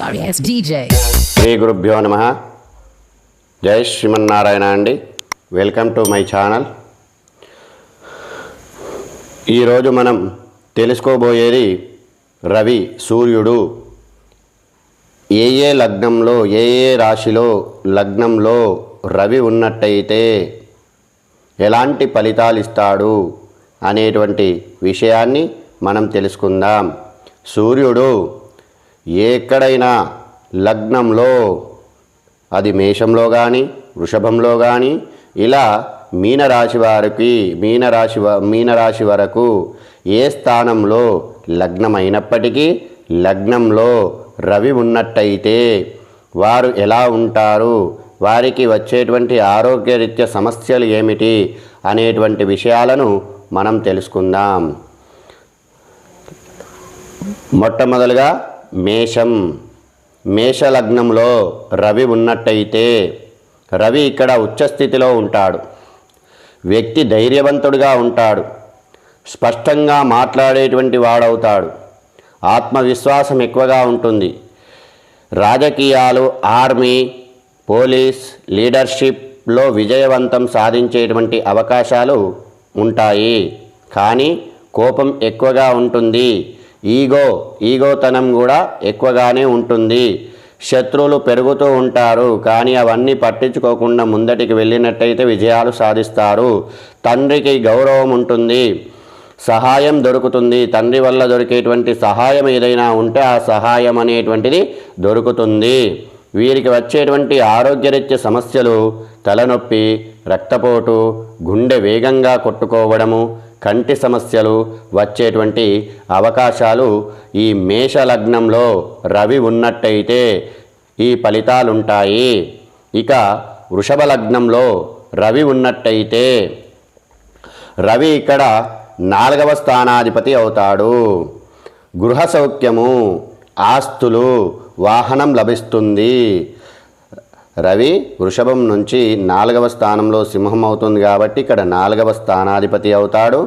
Sorry, it's DJ. Shri గురుభ్యో నమః. జై శ్రీమన్నారాయణ అండి. Welcome to my channel. ఈరోజు మనం తెలుసుకోబోయేది రవి సూర్యుడు ఏ లగ్నంలో ఏ రాశిలో లగ్నంలో రవి ఉన్నట్టయితే ఎలాంటి ఫలితాలు ఇస్తాడు అనేటువంటి విషయాన్ని మనం తెలుసుకుందాం. సూర్యుడు ఎక్కడైనా లగ్నంలో అది మేషంలో కానీ వృషభంలో కానీ ఇలా మీనరాశి వరకు ఏ స్థానంలో లగ్నమైనప్పటికీ లగ్నంలో రవి ఉన్నట్టయితే వారు ఎలా ఉంటారు, వారికి వచ్చేటువంటి ఆరోగ్యరీత్యా సమస్యలు ఏమిటి అనేటువంటి విషయాలను మనం తెలుసుకుందాం. మొట్టమొదలుగా మేష లగ్నంలో రవి ఉన్నట్టయితే రవి ఇక్కడ ఉచ్చస్థితిలో ఉంటాడు. వ్యక్తి ధైర్యవంతుడిగా ఉంటాడు, స్పష్టంగా మాట్లాడేటువంటి వాడవుతాడు, ఆత్మవిశ్వాసం ఎక్కువగా ఉంటుంది. రాజకీయాలు, ఆర్మీ, పోలీస్, లీడర్షిప్లో విజయవంతం సాధించేటువంటి అవకాశాలు ఉంటాయి. కానీ కోపం ఎక్కువగా ఉంటుంది. ఈగోతనం కూడా ఎక్కువగానే ఉంటుంది. శత్రువులు పెరుగుతూ ఉంటారు, కానీ అవన్నీ పట్టించుకోకుండా ముందటికి వెళ్ళినట్టయితే విజయాలు సాధిస్తారు. తండ్రికి గౌరవం ఉంటుంది, సహాయం దొరుకుతుంది. తండ్రి వల్ల దొరికేటువంటి సహాయం ఏదైనా ఉంటే ఆ సహాయం అనేటువంటిది దొరుకుతుంది. వీరికి వచ్చేటువంటి ఆరోగ్యరీత్యా సమస్యలు తలనొప్పి, రక్తపోటు, గుండె వేగంగా కొట్టుకోవడము, కంటి సమస్యలు వచ్చేటువంటి అవకాశాలు ఈ మేష లగ్నంలో రవి ఉన్నట్టయితే ఈ ఫలితాలుంటాయి. ఇక వృషభ లగ్నంలో రవి ఉన్నట్టయితే రవి ఇక్కడ 4వ స్థానాధిపతి అవుతాడు. గృహ సౌఖ్యము, ఆస్తులు, వాహనం లభిస్తుంది. రవి వృషభం నుంచి 4వ స్థానంలో సింహం అవుతుంది కాబట్టి ఇక్కడ 4వ స్థానాధిపతి అవుతాడు.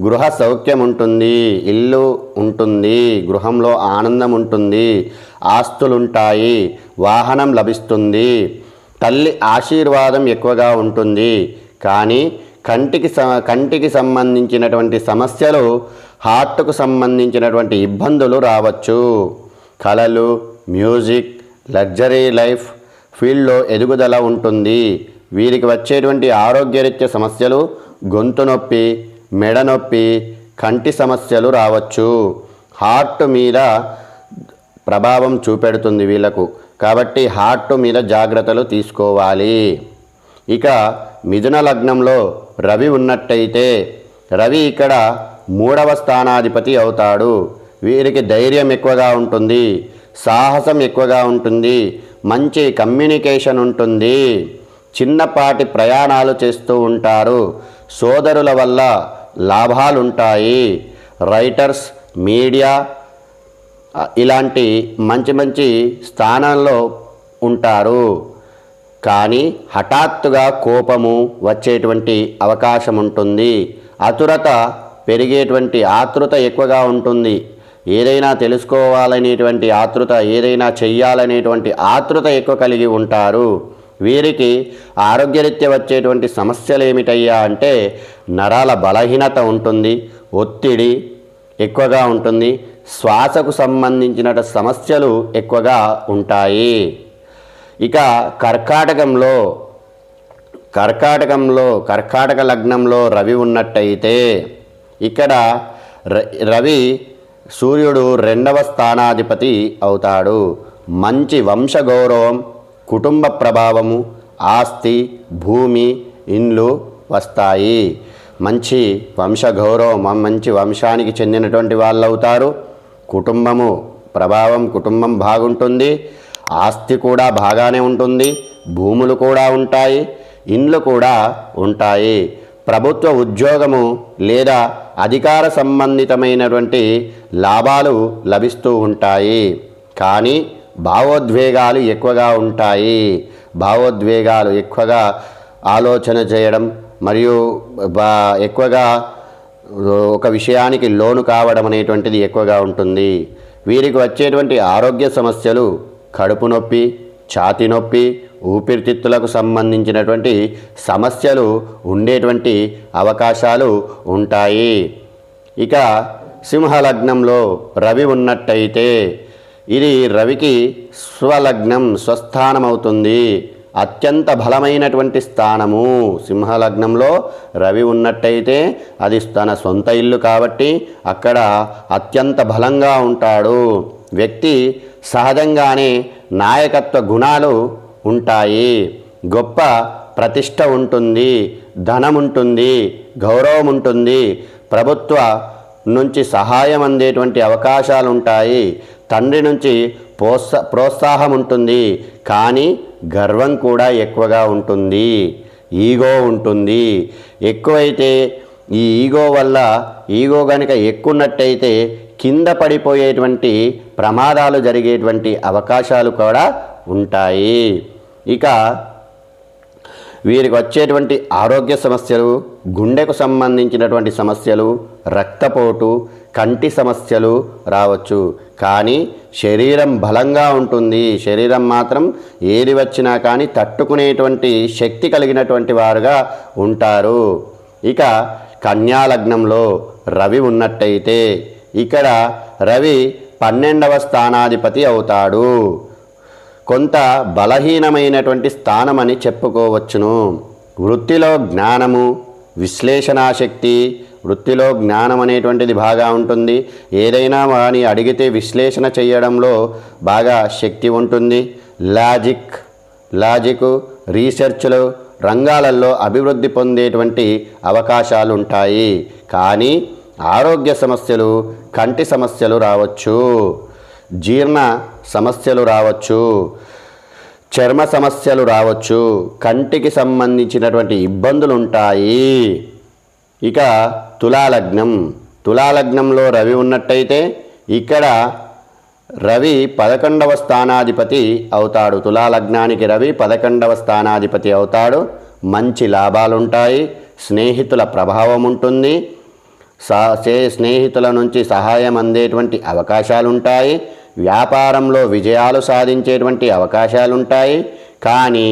గృహ సౌఖ్యం ఉంటుంది, ఇల్లు ఉంటుంది, గృహంలో ఆనందం ఉంటుంది, ఆస్తులుంటాయి, వాహనం లభిస్తుంది, తల్లి ఆశీర్వాదం ఎక్కువగా ఉంటుంది. కానీ కంటికి సంబంధించినటువంటి సమస్యలు, హార్ట్కు సంబంధించినటువంటి ఇబ్బందులు రావచ్చు. కళలు, మ్యూజిక్, లగ్జరీ లైఫ్ ఫీల్డ్లో ఎదుగుదల ఉంటుంది. వీరికి వచ్చేటువంటి ఆరోగ్యరీత్యా సమస్యలు గొంతు నొప్పి, మెడ నొప్పి, కంటి సమస్యలు రావచ్చు. హార్ట్ మీద ప్రభావం చూపెడుతుంది వీళ్ళకు, కాబట్టి హార్ట్ మీద జాగ్రత్తలు తీసుకోవాలి. ఇక మిథున లగ్నంలో రవి ఉన్నట్టయితే రవి ఇక్కడ 3వ స్థానాధిపతి అవుతాడు. వీరికి ధైర్యం ఎక్కువగా ఉంటుంది, సాహసం ఎక్కువగా ఉంటుంది, మంచి కమ్యూనికేషన్ ఉంటుంది, చిన్నపాటి ప్రయాణాలు చేస్తూ ఉంటారు, సోదరుల వల్ల లాభాలుంటాయి. రైటర్స్, మీడియా ఇలాంటి మంచి స్థానాల్లో ఉంటారు. కానీ హఠాత్తుగా కోపము వచ్చేటువంటి అవకాశం ఉంటుంది. ఆతృత ఎక్కువగా ఉంటుంది. ఏదైనా తెలుసుకోవాలనేటువంటి ఆతృత, ఏదైనా చెయ్యాలనేటువంటి ఆతృత ఎక్కువ కలిగి ఉంటారు. వీరికి ఆరోగ్యరీత్యా వచ్చేటువంటి సమస్యలు ఏమిటయ్యా అంటే నరాల బలహీనత ఉంటుంది, ఒత్తిడి ఎక్కువగా ఉంటుంది, శ్వాసకు సంబంధించిన సమస్యలు ఎక్కువగా ఉంటాయి. ఇక కర్కాటక లగ్నంలో రవి ఉన్నట్టయితే ఇక్కడ రవి సూర్యుడు 2వ స్థానాధిపతి అవుతాడు. మంచి వంశగౌరవం, కుటుంబ ప్రభావము, ఆస్తి, భూమి, ఇండ్లు వస్తాయి. మంచి వంశగౌరవం, మంచి వంశానికి చెందినటువంటి వాళ్ళు అవుతారు. కుటుంబం బాగుంటుంది, ఆస్తి కూడా బాగానే ఉంటుంది, భూములు కూడా ఉంటాయి, ఇండ్లు కూడా ఉంటాయి. ప్రభుత్వ ఉద్యోగము లేదా అధికార సంబంధితమైనటువంటి లాభాలు లభిస్తూ ఉంటాయి. కానీ భావోద్వేగాలు ఎక్కువగా ఉంటాయి. ఎక్కువగా ఆలోచన చేయడం మరియు ఎక్కువగా ఒక విషయానికి లోను కావడం అనేటువంటిది ఎక్కువగా ఉంటుంది. వీరికి వచ్చేటువంటి ఆరోగ్య సమస్యలు కడుపు నొప్పి, ఛాతీ నొప్పి, ఊపిరితిత్తులకు సంబంధించినటువంటి సమస్యలు ఉండేటువంటి అవకాశాలు ఉంటాయి. ఇక సింహలగ్నంలో రవి ఉన్నట్టయితే ఇది రవికి స్వలగ్నం, స్వస్థానం అవుతుంది. అత్యంత బలమైనటువంటి స్థానము. సింహలగ్నంలో రవి ఉన్నట్టయితే అది తన సొంత ఇల్లు కాబట్టి అక్కడ అత్యంత బలంగా ఉంటాడు. వ్యక్తి సహజంగానే నాయకత్వ గుణాలు ఉంటాయి. గొప్ప ప్రతిష్ట ఉంటుంది, ధనం ఉంటుంది, గౌరవం ఉంటుంది, ప్రభుత్వ నుంచి సహాయం అందేటువంటి అవకాశాలు ఉంటాయి, తండ్రి నుంచి ప్రోత్సాహం ఉంటుంది. కానీ గర్వం కూడా ఎక్కువగా ఉంటుంది, ఈగో ఉంటుంది. ఎక్కువైతే ఈ ఈగో వల్ల, ఈగో కనుక ఎక్కున్నట్టయితే కింద పడిపోయేటువంటి ప్రమాదాలు జరిగేటువంటి అవకాశాలు కూడా ఉంటాయి. ఇక వీరికి వచ్చేటువంటి ఆరోగ్య సమస్యలు, గుండెకు సంబంధించినటువంటి సమస్యలు, రక్తపోటు, కంటి సమస్యలు రావచ్చు. కానీ శరీరం బలంగా ఉంటుంది. శరీరం మాత్రం ఏది వచ్చినా కానీ తట్టుకునేటువంటి శక్తి కలిగినటువంటి వారుగా ఉంటారు. ఇక కన్యా లగ్నంలో రవి ఉన్నట్టయితే ఇక్కడ రవి 12వ స్థానాధిపతి అవుతాడు. కొంత బలహీనమైనటువంటి స్థానమని చెప్పుకోవచ్చును. వృత్తిలో జ్ఞానము, విశ్లేషణాశక్తి, వృత్తిలో జ్ఞానం అనేటువంటిది బాగా ఉంటుంది. ఏదైనా వాని అడిగితే విశ్లేషణ చేయడంలో బాగా శక్తి ఉంటుంది. లాజిక్, రీసెర్చ్లు రంగాలలో అభివృద్ధి పొందేటువంటి అవకాశాలు ఉంటాయి. కానీ ఆరోగ్య సమస్యలు, కంటి సమస్యలు రావచ్చు, జీర్ణ సమస్యలు రావచ్చు, చర్మ సమస్యలు రావచ్చు, కంటికి సంబంధించినటువంటి ఇబ్బందులు ఉంటాయి. ఇక తులాలగ్నంలో రవి ఉన్నట్టయితే ఇక్కడ రవి 11వ స్థానాధిపతి అవుతాడు. తులాలగ్నానికి రవి 11వ స్థానాధిపతి అవుతాడు. మంచి లాభాలు ఉంటాయి, స్నేహితుల ప్రభావం ఉంటుంది, స్నేహితుల నుంచి సహాయం అందేటువంటి అవకాశాలు ఉంటాయి, వ్యాపారంలో విజయాలు సాధించేటువంటి అవకాశాలుంటాయి. కానీ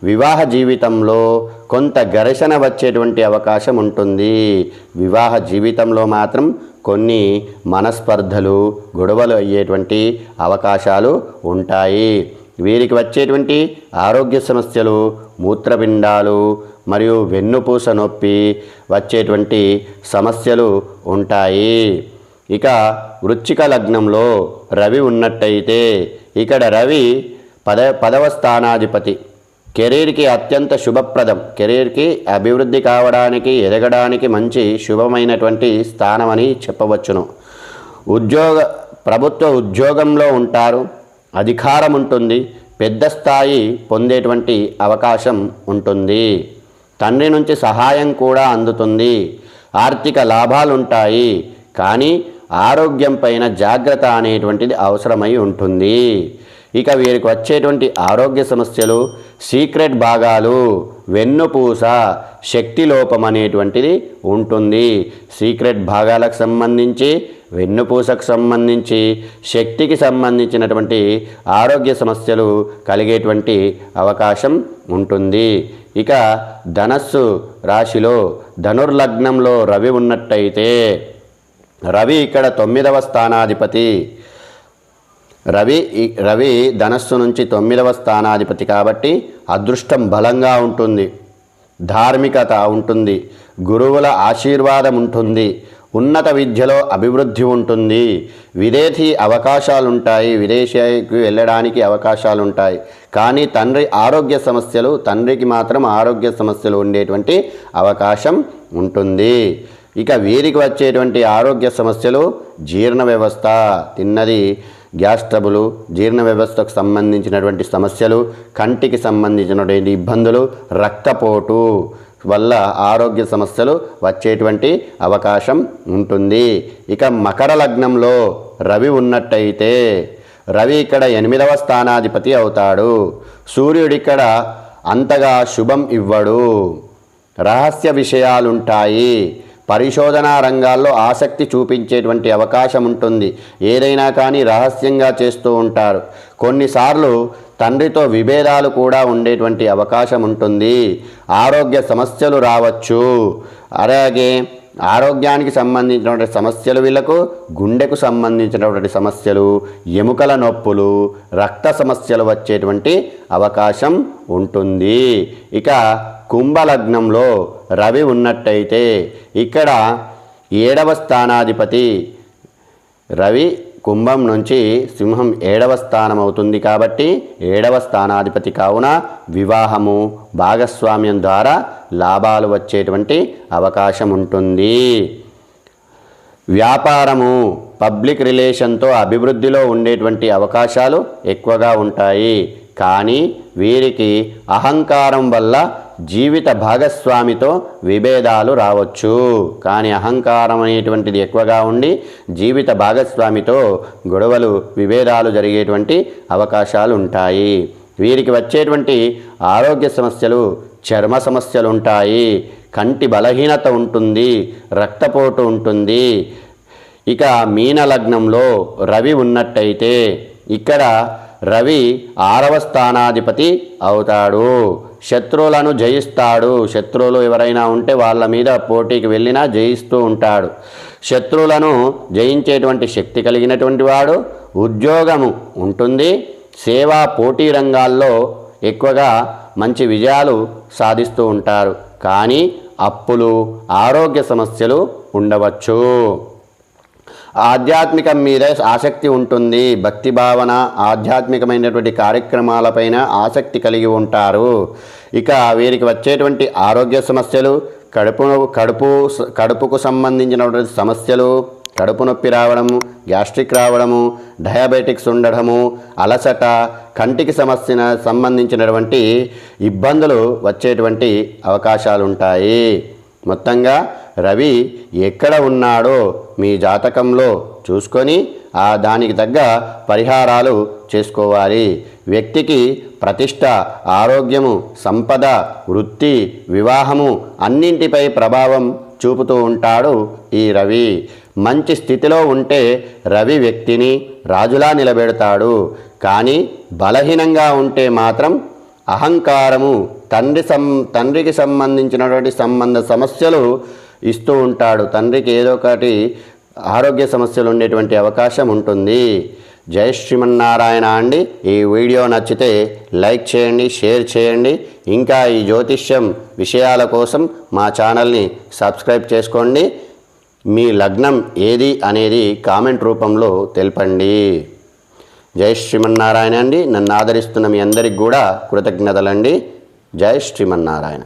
వివాహ జీవితంలో కొంత ఘర్షణ వచ్చేటువంటి అవకాశం ఉంటుంది. వివాహ జీవితంలో మాత్రం కొన్ని మనస్పర్ధలు, గొడవలు అయ్యేటువంటి అవకాశాలు ఉంటాయి. వీరికి వచ్చేటువంటి ఆరోగ్య సమస్యలు మూత్రపిండాలు మరియు వెన్నుపూస నొప్పి వచ్చేటువంటి సమస్యలు ఉంటాయి. ఇక వృశ్చిక లగ్నంలో రవి ఉన్నట్టయితే ఇక్కడ రవి 10వ స్థానాధిపతి. కెరీర్కి అత్యంత శుభప్రదం. కెరీర్కి అభివృద్ధి కావడానికి, ఎదగడానికి మంచి శుభమైనటువంటి స్థానమని చెప్పవచ్చును. ప్రభుత్వ ఉద్యోగంలో ఉంటారు, అధికారం ఉంటుంది, పెద్ద స్థాయి పొందేటువంటి అవకాశం ఉంటుంది. తండ్రి నుంచి సహాయం కూడా అందుతుంది, ఆర్థిక లాభాలుంటాయి. కానీ ఆరోగ్యం పైన జాగ్రత్త అనేటువంటిది అవసరమై ఉంటుంది. ఇక వీరికి వచ్చేటువంటి ఆరోగ్య సమస్యలు సీక్రెట్ భాగాలు, వెన్నుపూస, శక్తి లోపం అనేటువంటిది ఉంటుంది. సీక్రెట్ భాగాలకు సంబంధించి, వెన్నుపూసకు సంబంధించి, శక్తికి సంబంధించినటువంటి ఆరోగ్య సమస్యలు కలిగేటువంటి అవకాశం ఉంటుంది. ఇక ధనస్సు రాశిలో ధనుర్లగ్నంలో రవి ఉన్నట్టయితే రవి ఇక్కడ 9వ స్థానాధిపతి. రవి ధనస్సు నుంచి 9వ స్థానాధిపతి కాబట్టి అదృష్టం బలంగా ఉంటుంది, ధార్మికత ఉంటుంది, గురువుల ఆశీర్వాదం ఉంటుంది, ఉన్నత విద్యలో అభివృద్ధి ఉంటుంది, విదేశీ అవకాశాలుంటాయి, విదేశీకి వెళ్ళడానికి అవకాశాలుంటాయి. కానీ తండ్రికి మాత్రం ఆరోగ్య సమస్యలు ఉండేటువంటి అవకాశం ఉంటుంది. ఇక వీరికి వచ్చేటువంటి ఆరోగ్య సమస్యలు జీర్ణ వ్యవస్థ, తిన్నది గ్యాస్ ట్రబులు, జీర్ణ వ్యవస్థకు సంబంధించినటువంటి సమస్యలు, కంటికి సంబంధించినటువంటి ఇబ్బందులు, రక్తపోటు వల్ల ఆరోగ్య సమస్యలు వచ్చేటువంటి అవకాశం ఉంటుంది. ఇక మకర లగ్నంలో రవి ఉన్నట్టయితే రవి ఇక్కడ 8వ స్థానాధిపతి అవుతాడు. సూర్యుడిక్కడ అంతగా శుభం ఇవ్వడు, రహస్య విషయాలుంటాయి, పరిశోధనా రంగాల్లో ఆసక్తి చూపించేటువంటి అవకాశం ఉంటుంది. ఏదైనా కానీ రహస్యంగా చేస్తూ ఉంటారు. కొన్నిసార్లు తండ్రితో విభేదాలు కూడా ఉండేటువంటి అవకాశం ఉంటుంది. ఆరోగ్య సమస్యలు రావచ్చు. అలాగే ఆరోగ్యానికి సంబంధించినటువంటి సమస్యలు, వీళ్ళకు గుండెకు సంబంధించినటువంటి సమస్యలు, ఎముకల నొప్పులు, రక్త సమస్యలు వచ్చేటువంటి అవకాశం ఉంటుంది. ఇక కుంభలగ్నంలో రవి ఉన్నట్టయితే ఇక్కడ 7వ స్థానాధిపతి రవి కుంభం నుంచి సింహం 7వ స్థానం అవుతుంది. కాబట్టి 7వ స్థానాధిపతి కావున వివాహము, భాగస్వామ్యం ద్వారా లాభాలు వచ్చేటువంటి అవకాశం ఉంటుంది. వ్యాపారము, పబ్లిక్ రిలేషన్తో అభివృద్ధిలో ఉండేటువంటి అవకాశాలు ఎక్కువగా ఉంటాయి. కానీ వీరికి అహంకారం వల్ల జీవిత భాగస్వామితో విభేదాలు రావచ్చు. కానీ అహంకారం అనేటువంటిది ఎక్కువగా ఉండి జీవిత భాగస్వామితో గొడవలు, విభేదాలు జరిగేటువంటి అవకాశాలు ఉంటాయి. వీరికి వచ్చేటువంటి ఆరోగ్య సమస్యలు, చర్మ సమస్యలు ఉంటాయి. కంటి బలహీనత ఉంటుంది, రక్తపోటు ఉంటుంది. ఇక మీన లగ్నంలో రవి ఉన్నట్టయితే ఇక్కడ రవి 6వ స్థానాధిపతి అవుతాడు. శత్రువులను జయిస్తాడు. శత్రువులు ఎవరైనా ఉంటే వాళ్ళ మీద పోటీకి వెళ్ళినా జయిస్తూ ఉంటాడు. శత్రువులను జయించేటువంటి శక్తి కలిగినటువంటి వాడు. ఉద్యోగము ఉంటుంది. సేవా పోటీ రంగాల్లో ఎక్కువగా మంచి విజయాలు సాధిస్తూ ఉంటారు. కానీ అప్పులు, ఆరోగ్య సమస్యలు ఉండవచ్చు. ఆధ్యాత్మికం మీద ఆసక్తి ఉంటుంది. భక్తి భావన, ఆధ్యాత్మికమైనటువంటి కార్యక్రమాలపైన ఆసక్తి కలిగి ఉంటారు. ఇక వీరికి వచ్చేటువంటి ఆరోగ్య సమస్యలు, కడుపుకు సంబంధించినటువంటి సమస్యలు, కడుపు నొప్పి రావడము, గ్యాస్ట్రిక్ రావడము, డయాబెటిక్స్ ఉండడము, అలసట, కంటికి సంబంధించినటువంటి ఇబ్బందులు వచ్చేటువంటి అవకాశాలు ఉంటాయి. మొత్తంగా రవి ఎక్కడ ఉన్నాడో మీ జాతకంలో చూసుకొని దానికి తగ్గ పరిహారాలు చేసుకోవాలి. వ్యక్తికి ప్రతిష్ట, ఆరోగ్యము, సంపద, వృత్తి, వివాహము అన్నింటిపై ప్రభావం చూపుతూ ఉంటాడు ఈ రవి. మంచి స్థితిలో ఉంటే రవి వ్యక్తిని రాజులా నిలబెడతాడు. కానీ బలహీనంగా ఉంటే మాత్రం అహంకారము, తండ్రికి సంబంధించినటువంటి సమస్యలు ఇస్తూ ఉంటాడు. తండ్రికి ఏదో ఒకటి ఆరోగ్య సమస్యలు ఉండేటువంటి అవకాశం ఉంటుంది. జై శ్రీమన్నారాయణ అండి. ఈ వీడియో నచ్చితే లైక్ చేయండి, షేర్ చేయండి. ఇంకా ఈ జ్యోతిష్యం విషయాల కోసం మా ఛానల్ని సబ్స్క్రైబ్ చేసుకోండి. మీ లగ్నం ఏది అనేది కామెంట్ రూపంలో తెలపండి. జై శ్రీమన్నారాయణ అండి. నన్ను ఆదరిస్తున్న మీ అందరికి కూడా కృతజ్ఞతలండి. జై శ్రీమన్నారాయణ.